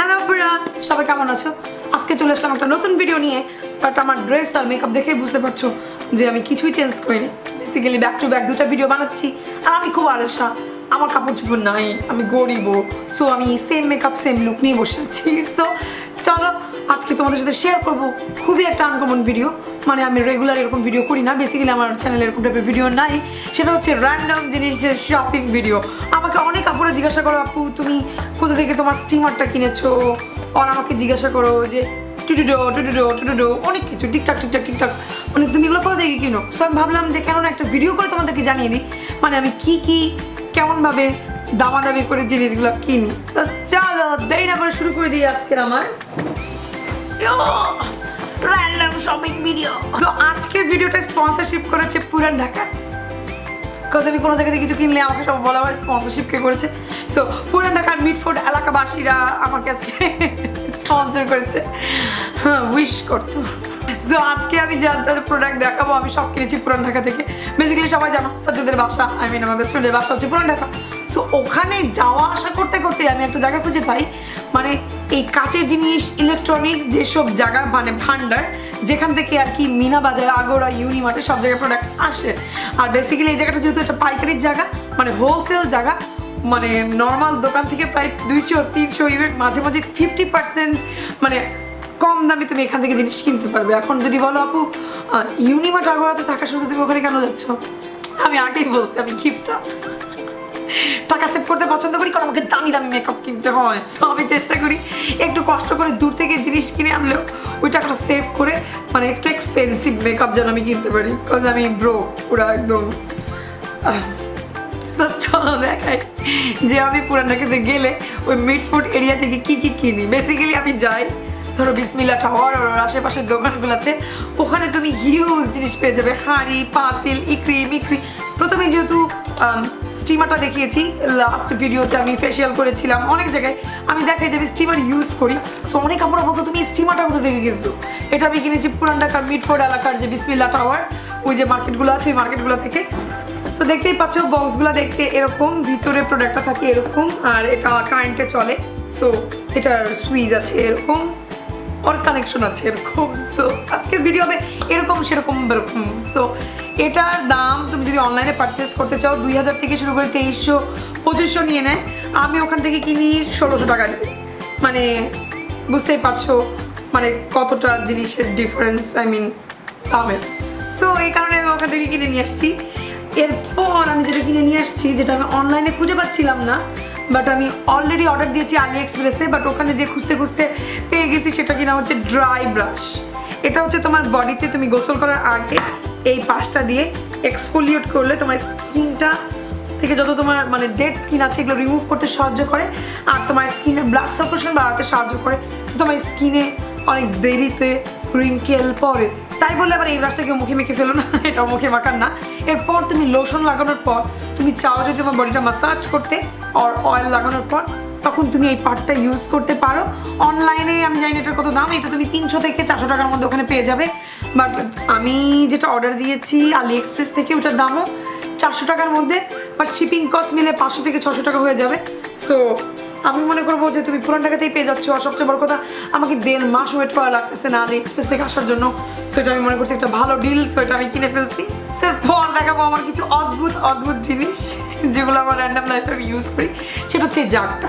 Hello পুরা, সবাই কেমন আছো? আজকে চলে আসলাম একটা নতুন ভিডিও নিয়ে। বাট আমার ড্রেস আর মেকআপ দেখেই বুঝতে পারছো যে আমি কিছুই চেঞ্জ করিনি। বেসিক্যালি ব্যাক টু ব্যাক দুটো ভিডিও বানাচ্ছি আর আমি খুব আলসা, আমার কাপড় চোপড় নাই, আমি গরিব, সো আমি সেম মেকআপ সেম লুক নিয়ে বসে আছি। সো চলো আজকে তোমাদের সাথে শেয়ার করবো খুবই একটা আনকমন ভিডিও। মানে আমি রেগুলার এরকম ভিডিও করি না, বেসিক্যালি আমার চ্যানেলে এরকম টাইপের ভিডিও নাই। সেটা হচ্ছে র্যান্ডম জিনিসের শপিং ভিডিও। আমাকে অনেক আপুরা জিজ্ঞাসা করো, আপু তুমি কোথা থেকে তোমার স্টিমারটা কিনেছো, আর আমাকে জিজ্ঞাসা করো যে টুটুডো অনেক কিছু টিকটাক মানে তুমি এগুলো কোথা থেকে কিনো। সো আমি ভাবলাম যে কেন না একটা ভিডিও করে তোমাদেরকে জানিয়ে দিই, মানে আমি কি কেমনভাবে দামাদামি করে জিনিসগুলো কিনি। তো চলো দেরি না করে শুরু করে দিই আজকের আমার র্যান্ডম শপিং ভিডিও। তো আজকের ভিডিওটা স্পন্সরশিপ করেছে পুরান ঢাকা। বিকজ আমি কোনো জায়গাতে কিছু কিনলে আমাকে সব বলা হয় স্পন্সরশিপ কে করেছে। সো পুরান ঢাকার মিডফোর্ড এলাকাবাসীরা আমাকে আজকে স্পন্সর করেছে, হ্যাঁ উইশ করতো। সো আজকে আমি যা প্রোডাক্ট দেখাবো আমি সব কিনেছি পুরান ঢাকা থেকে। বেসিক্যালি সবাই জানো সাজ্জাদের বাসা, আমার বেস্ট ফ্রেন্ডের বাসা হচ্ছে পুরান ঢাকা। সো ওখানে যাওয়া আসা করতে করতে আমি একটা জায়গা খুঁজে পাই, মানে এই কাচের জিনিস ইলেকট্রনিক্স যেসব জায়গা, মানে ভান্ডার যেখান থেকে আর কি মিনা বাজার, আগোরা, ইউনিমার্টে সব জায়গায় প্রোডাক্ট আসে। আর বেসিক্যালি এই জায়গাটা যেহেতু একটা পাইকারির জায়গা, মানে হোলসেল জায়গা, মানে নর্মাল দোকান থেকে প্রায় 200-300 ইভেন মাঝে মাঝে 50% মানে কম দামে তুমি এখান থেকে জিনিস কিনতে পারবে। এখন যদি বলো আপু ইউনিমার্ট আগোরাতে থাকা শুধু তুমি ওখানে কেন যাচ্ছ, আমি আগেই বলছি আমি গিফটটা টাকা সেভ করতে পছন্দ করি, কারণ আমাকে দামি দামি মেকআপ কিনতে হয়। তো আমি চেষ্টা করি একটু কষ্ট করে দূর থেকে জিনিস কিনে আনলেও ওই টাকাটা সেভ করে মানে একটু এক্সপেন্সিভ মেকআপ যেন আমি কিনতে পারি, বিকজ আমি ব্রো পুরো একদম। চলো দেখাই যে আমি পুরান ঢাকাতে গেলে ওই মিডফুড এরিয়া থেকে কি কিনি। বেসিক্যালি আমি যাই ধরো বিসমিল্লাহ টাওয়ার ওর আশেপাশের দোকানগুলোতে, ওখানে তুমি হিউজ জিনিস পেয়ে যাবে, হাঁড়ি পাতিল ইকরি মিকরি। প্রথমে যেহেতু স্টিমারটা দেখিয়েছি লাস্ট ভিডিওতে, আমি ফেসিয়াল করেছিলাম অনেক জায়গায়, আমি দেখাই যে আমি স্টিমার ইউজ করি। সো অনেক আপনারা বলছো তুমি স্টিমারটা কোথা থেকে কিনছো, এটা আমি কিনেছি পুরান ঢাকার মিডফোর্ড এলাকার যে বিসমিল্লাহ টাওয়ার ওই যে মার্কেটগুলো আছে ওই মার্কেটগুলো থেকে। তো দেখতেই পাচ্ছ বক্সগুলো দেখতে এরকম, ভিতরে প্রোডাক্টটা থাকে এরকম, আর এটা কারেন্টে চলে। সো এটার সুইচ আছে এরকম, ওর কানেকশন আছে এরকম। সো আজকের ভিডিও হবে এরকম সেরকম এরকম। সো এটার দাম তুমি যদি অনলাইনে পারচেস করতে চাও 2000 থেকে শুরু করে 2300-2500 নিয়ে নেয়। আমি ওখান থেকে কিনি 1600 টাকা দিয়ে, মানে বুঝতেই পারছো মানে কতটা জিনিসের ডিফারেন্স, দামের। সো এই কারণে আমি ওখান থেকে কিনে নিয়ে আসছি। এরপর আমি যেটা কিনে নিয়ে আসছি, যেটা আমি অনলাইনে খুঁজে পাচ্ছিলাম না, বাট আমি অলরেডি অর্ডার দিয়েছি আলি এক্সপ্রেসে, বাট ওখানে যে খুঁজতে পেয়ে গেছি, সেটা কিনা হচ্ছে ড্রাই ব্রাশ। এটা হচ্ছে তোমার বডিতে তুমি গোসল করার আগে এই পাশটা দিয়ে এক্সফোলিয়েট করলে তোমার স্কিনটা থেকে যত তোমার মানে ডেড স্কিন আছে এগুলো রিমুভ করতে সাহায্য করে, আর তোমার স্কিনের ব্লাড সার্কুলেশন বাড়াতে সাহায্য করে। তোমার স্কিনে অনেক দেরিতে রিঙ্কেল পরে, তাই বলে আবার এই ব্রাশটাকে মুখে মেখে ফেলো না, এটা মুখে মাখার না। এরপর তুমি লোশন লাগানোর পর তুমি চাও যদি তোমার বডিটা ম্যাসাজ করতে আর অয়েল লাগানোর পর, তখন তুমি এই পার্টটা ইউজ করতে পারো। অনলাইনে আমি জানি এটার কত দাম, এটা তুমি 300 থেকে 400 টাকার মধ্যে ওখানে পেয়ে যাবে। বাট আমি যেটা অর্ডার দিয়েছি আলি এক্সপ্রেস থেকে ওটার দামও 400 টাকার মধ্যে, বাট শিপিং কস্ট মিলে 500 থেকে 600 টাকা হয়ে যাবে। সো আমি মনে করবো যে তুমি পুরান ঢাকাতেই পেয়ে যাচ্ছ। আর সবচেয়ে বড় কথা, আমাকে 1.5 মাস ওয়েট করা লাগতেছে না আলি এক্সপ্রেস থেকে আসার জন্য। সো এটা আমি মনে করছি একটা ভালো ডিল, সো এটা আমি কিনে ফেলছি। পর দেখাবো আমার কিছু অদ্ভুত জিনিস যেগুলো আমার র্যান্ডম লাইফে আমি ইউজ করি। সেটা হচ্ছে এই জারটা।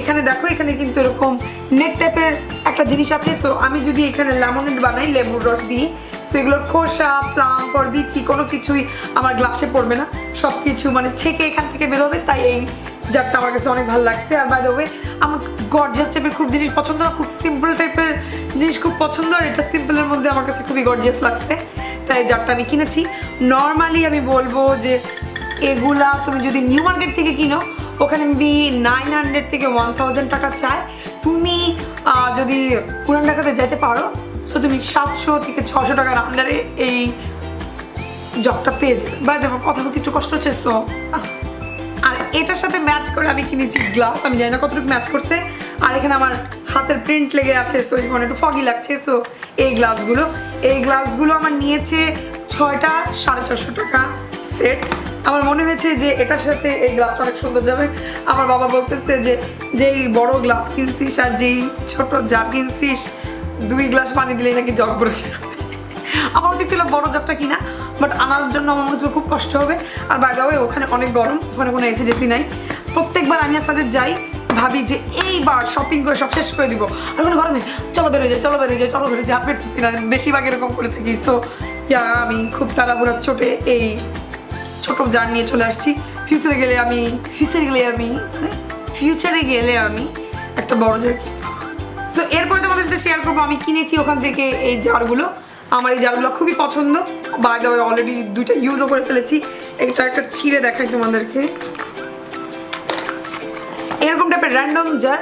এখানে দেখো, এখানে কিন্তু এরকম নেট টাইপের একটা জিনিস আছে। সো আমি যদি এখানে লেমনেড বানাই লেবুর রস দিয়ে, সো এগুলোর খোসা প্লাম পর বিচি কোনো কিছুই আমার গ্লাসে পড়বে না, সব কিছু মানে ছেঁকে এখান থেকে বেরোবে। তাই এই জারটা আমার কাছে অনেক ভালো লাগছে। আর বাই দ্য ওয়ে আমার গর্জিয়াস টাইপের খুব জিনিস পছন্দ না, খুব সিম্পল টাইপের জিনিস খুব পছন্দ, আর এটা সিম্পলের মধ্যে আমার কাছে খুবই গর্জিয়াস লাগছে, তাই জারটা আমি কিনেছি। নর্মালি আমি বলবো যে এগুলা তুমি যদি নিউ মার্কেট থেকে কিনো ওখানে 900 থেকে 1000 টাকা চায়। তুমি যদি পুরান ঢাকাতে যেতে পারো, সো তুমি 700 থেকে 600 টাকার আন্ডারে এই জগটা পেয়ে যাবে। বা দেখো কথা বলতে একটু কষ্ট হচ্ছে। সো আর এটার সাথে ম্যাচ করে আমি কিনেছি গ্লাস, আমি জানি না কতটুকু ম্যাচ করছে। আর এখানে আমার হাতের প্রিন্ট লেগে আছে, সো এখানে একটু ফগি লাগছে। সো এই গ্লাসগুলো আমার নিয়েছে 6টা 450 টাকা সেট। আমার মনে হয়েছে যে এটার সাথে এই গ্লাসটা অনেক সুন্দর যাবে। আমার বাবা বলতেছে যে যেই বড় গ্লাস কিনছিস আর যেই ছোট জার কিনছিস 2 গ্লাস পানি দিলেই নাকি জগ ভরে যাবে। আমার উচিত ছিল বড় জারটা কিনা, বাট আনার জন্য আমার মনে হচ্ছিল খুব কষ্ট হবে। আর বাই দ্য ওয়ে ওখানে অনেক গরম, ওখানে কোনো এসি টেসি নাই। প্রত্যেকবার আমি আর সাথে যাই ভাবি যে এইবার শপিং করে সব শেষ করে দিব, আর ওখানে গরমে চলো বেরোয় যায় চলো বেরোয় যায় চলো বেরোয় যায়, আর পেটছি না, বেশিরভাগ এরকম করে থাকি। সো আমি খুব তাড়াহুড়া চোটে এই ছোট জার নিয়ে চলে আসছি। ফিউচারে গেলে আমি একটা বড় জার কিনবো। সো এরপরে তোমাদের সাথে শেয়ার করবো আমি কিনেছি ওখান থেকে এই জারগুলো। আমার এই জারগুলো খুবই পছন্দ। বাই দ্য ওয়ে অলরেডি 2টা ইউজও করে ফেলেছি। এটা একটা ছিঁড়ে দেখাই তোমাদেরকে, এরকম টাইপের র্যান্ডম জার।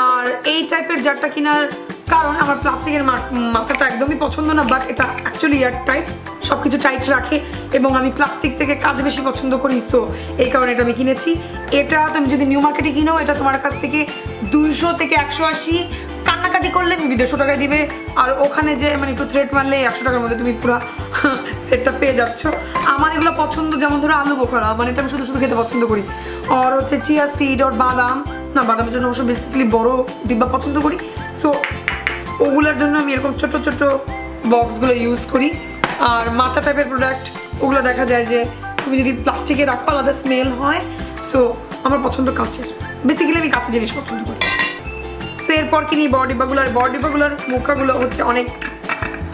আর এই টাইপের জারটা কেনার কারণ আমার প্লাস্টিকের মাথাটা একদমই পছন্দ না, বাট এটা অ্যাকচুয়ালি এয়ার টাইট, সব কিছু টাইট রাখে এবং আমি প্লাস্টিক থেকে কাজ বেশি পছন্দ করি। সো এই কারণে এটা আমি কিনেছি। এটা তুমি যদি নিউ মার্কেটে কিনো এটা তোমার কাছ থেকে 200 থেকে 180, কান্নাকাটি করলে মেবি 150 টাকায় দিবে। আর ওখানে যে মানে একটু থ্রেড মারলে 100 টাকার মধ্যে তুমি পুরো সেটটা পেয়ে যাচ্ছ। আমার এগুলো পছন্দ, যেমন ধরো আলু বোখরা, মানে এটা আমি শুধু শুধু খেতে পছন্দ করি। আর হচ্ছে চিয়া সিড আর বাদাম, না বাদামের জন্য অবশ্য বেসিক্যালি বড় ডিব্বা পছন্দ করি। সো ওগুলোর জন্য আমি এরকম ছোট ছোট বক্সগুলো ইউজ করি। আর মাচা টাইপের প্রোডাক্ট ওগুলো দেখা যায় যে তুমি যদি প্লাস্টিকে রাখো আলাদা স্মেল হয়। সো আমার পছন্দ কাঁচের, বেসিক্যালি আমি কাঁচের জিনিস পছন্দ করি। সো এরপর কিনি বড় ডিব্বাগুলো। আর বড় ডিব্বাগুলোর মুখাগুলো হচ্ছে অনেক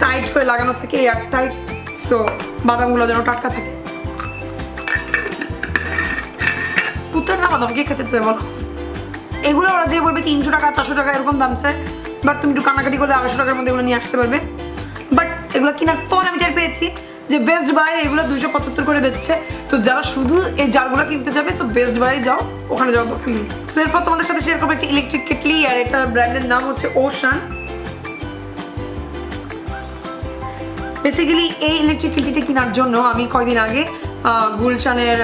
টাইট করে লাগানো থাকে, এয়ার টাইট। সো বাদামগুলো যেন টাটকা থাকে। পুতের না বাদাম কে খেতে চায় বলো? এগুলো ওরা যে বলবে 300 টাকা 400 টাকা এরকম দাম চায়, বাট তুমি একটু কানাকাটি করলে 250 টাকার মধ্যে এগুলো নিয়ে আসতে পারবে। বাট এগুলো কেনার পর আমি টের পেয়েছি যে বেস্ট বাই এগুলো 275 করে বেচছে। তো যারা শুধু এই জারগুলো কিনতে যাবে তো বেস্ট বাই যাও, ওখানে যাও দরকার নেই। তো এরপর তোমাদের সাথে শেয়ার করবো একটা ইলেকট্রিক কেটলি। আর এটার ব্র্যান্ডের নাম হচ্ছে ওশান। বেসিক্যালি এই ইলেকট্রিক কেটলিটা কেনার জন্য আমি কয়দিন আগে গুলশানের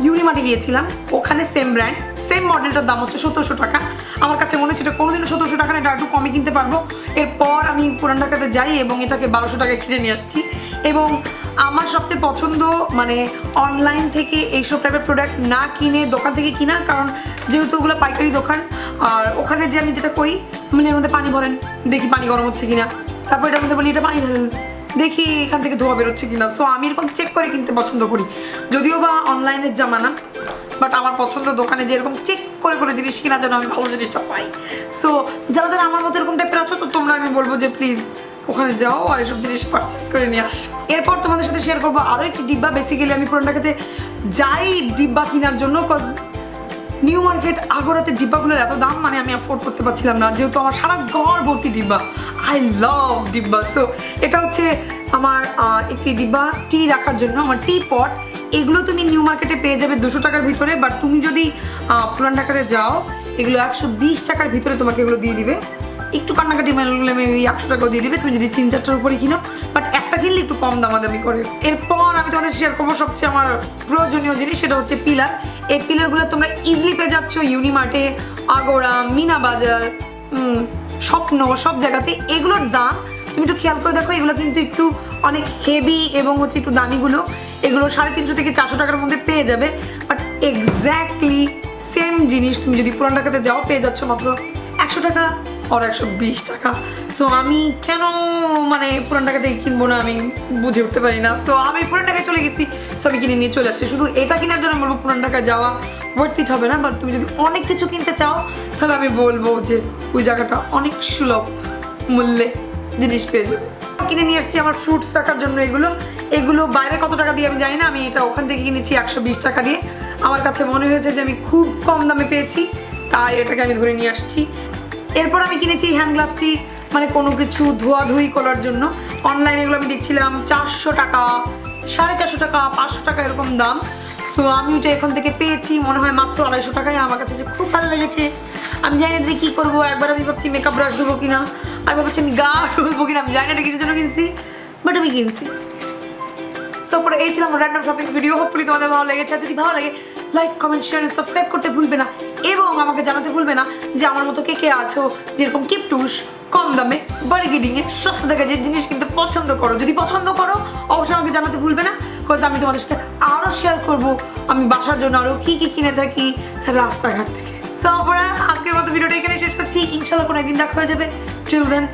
ইউনিমার্টে গিয়েছিলাম। ওখানে সেম ব্র্যান্ড সেম মডেলটার দাম হচ্ছে 1700 টাকা। আমার কাছে মনে হচ্ছে এটা কোনোদিনও 1700 টাকা না, এটা একটু কমে কিনতে পারবো। এরপর আমি পুরান ঢাকাতে যাই এবং এটাকে 1200 টাকায় কিনে নিয়ে আসছি। এবং আমার সবচেয়ে পছন্দ মানে অনলাইন থেকে এইসব টাইপের প্রোডাক্ট না কিনে দোকান থেকে কিনা, কারণ যেহেতু ওগুলো পাইকারি দোকান। আর ওখানে যে আমি যেটা করি মানে এর মধ্যে পানি ভরেন, দেখি পানি গরম হচ্ছে কিনা, তারপর এটার মধ্যে বলি এটা পানি ঢালেন, দেখি এখান থেকে ধোয়া বেরোচ্ছে কিনা। সো আমি এরকম চেক করে কিনতে পছন্দ করি, যদিও বা অনলাইনের জামানা, বাট আমার পছন্দ দোকানে যে এরকম চেক করে করে জিনিস কেনার জন্য আমি ভালো জিনিসটা পাই। সো যারা যারা আমার মতো এরকম টাইপের আছো তো তোমরা আমি বলবো যে প্লিজ ওখানে যাও আর এসব জিনিস পারচেস করে নিয়ে আস। এরপর তোমাদের সাথে শেয়ার করবো আরও একটি ডিব্বা। বেসিক্যালি আমি পুরান ঢাকাতে যাই ডিব্বা কেনার জন্য, কজ নিউ মার্কেট আগরাতে ডিব্বাগুলোর এত দাম মানে আমি অ্যাফোর্ড করতে পারছিলাম না, যেহেতু আমার সারা ঘর ভর্তি ডিব্বা। আই লাভ ডিব্বা। সো এটা হচ্ছে আমার একটি ডিব্বা টি রাখার জন্য, আমার টি পট। এগুলো তুমি নিউ মার্কেটে পেয়ে যাবে 200 টাকার ভিতরে, বাট তুমি যদি পুরান ঢাকাতে যাও এগুলো 120 টাকার ভিতরে তোমাকে এগুলো দিয়ে দিবে। একটু কান্নাকাটি মেলে মেবি 100 টাকাও দিয়ে দিবে তুমি যদি 3-4টার উপরে কিনো, বাট একটা কিনলে একটু কম দামাদামি করে। এরপর আমি তোমাদের শেয়ার করবো সবচেয়ে আমার প্রয়োজনীয় জিনিস, সেটা হচ্ছে পিলার। এই পিলারগুলো তোমরা ইজিলি পেয়ে যাচ্ছ ইউনিমার্টে, আগরা, মিনা বাজার, স্বপ্ন, সব জায়গাতে। এগুলোর দাম তুমি একটু খেয়াল করে দেখো, এগুলো কিন্তু একটু অনেক হেভি এবং হচ্ছে একটু দামিগুলো। এগুলো 350 থেকে 400 টাকার মধ্যে পেয়ে যাবে, বাট এক্স্যাক্টলি সেম জিনিস তুমি যদি পুরান ঢাকাতে যাও পেয়ে যাচ্ছ মাত্র 100 টাকা আর 120 টাকা। সো আমি কেন মানে পুরান ঢাকাতে কিনবো না আমি বুঝে উঠতে পারি না। সো আমি পুরান ঢাকায় চলে গেছি, সো আমি কিনে নিয়ে চলে আসছি। শুধু এটা কেনার জন্য বলবো পুরান ঢাকায় যাওয়া ভর্তি হবে না, বাট তুমি যদি অনেক কিছু কিনতে চাও তাহলে আমি বলবো যে ওই জায়গাটা অনেক সুলভ মূল্যে জিনিস পেয়ে যাবে। কিনে নিয়ে আসছি আমার ফ্রুটস রাখার জন্য। এগুলো বাইরে কত টাকা দিয়ে আমি জানি না, আমি এটা ওখান থেকে কিনেছি 120 টাকা দিয়ে। আমার কাছে মনে হয়েছে যে আমি খুব কম দামে পেয়েছি, তাই এটাকে আমি ধরে নিয়ে আসছি। এরপর আমি কিনেছি হ্যান্ড গ্লাভসটি, মানে কোনো কিছু ধোয়াধুয়ি করার জন্য। অনলাইনে এগুলো আমি দেখছিলাম 400 টাকা, 450 টাকা, 500 টাকা এরকম দাম। সো আমি ওটা এখান থেকে পেয়েছি মনে হয় মাত্র 250 টাকায়। আমার কাছে যে খুব ভালো লেগেছে। আমি জানি না কী করবো, একবার আমি ভাবছি মেকআপ ব্রাশ দেবো কিনা, আর ভাবছি আমি গা ঢুলবো কিনা, আমি জানি না কিছুর জন্য কিনছি, বাট আমি কিনছি। সো পরে এই ছিল আমার র্যান্ডম শপিং ভিডিও। হোপফুলি তোমাদের ভালো লেগেছে। যদি ভালো লাগে লাইক, কমেন্ট, শেয়ার, সাবস্ক্রাইব করতে ভুলবে না এবং আমাকে জানাতে ভুলবে না যে আমার মতো কে কে আছো যেরকম কিপটুস, কম দামে, বার্গেনিংয়ে, সস্তা দেখা যে জিনিস কিনতে পছন্দ করো। যদি পছন্দ করো অবশ্যই আমাকে জানাতে ভুলবে না। হয়তো আমি তোমাদের সাথে আরও শেয়ার করবো আমি বাসার জন্য আরও কী কী কিনে থাকি রাস্তাঘাট থেকে। সো আমরা আজকের মতো ভিডিওটা এখানে শেষ করছি, ইনশাল্লাহ কোনো একদিন দেখা হয়ে যাবে। Till then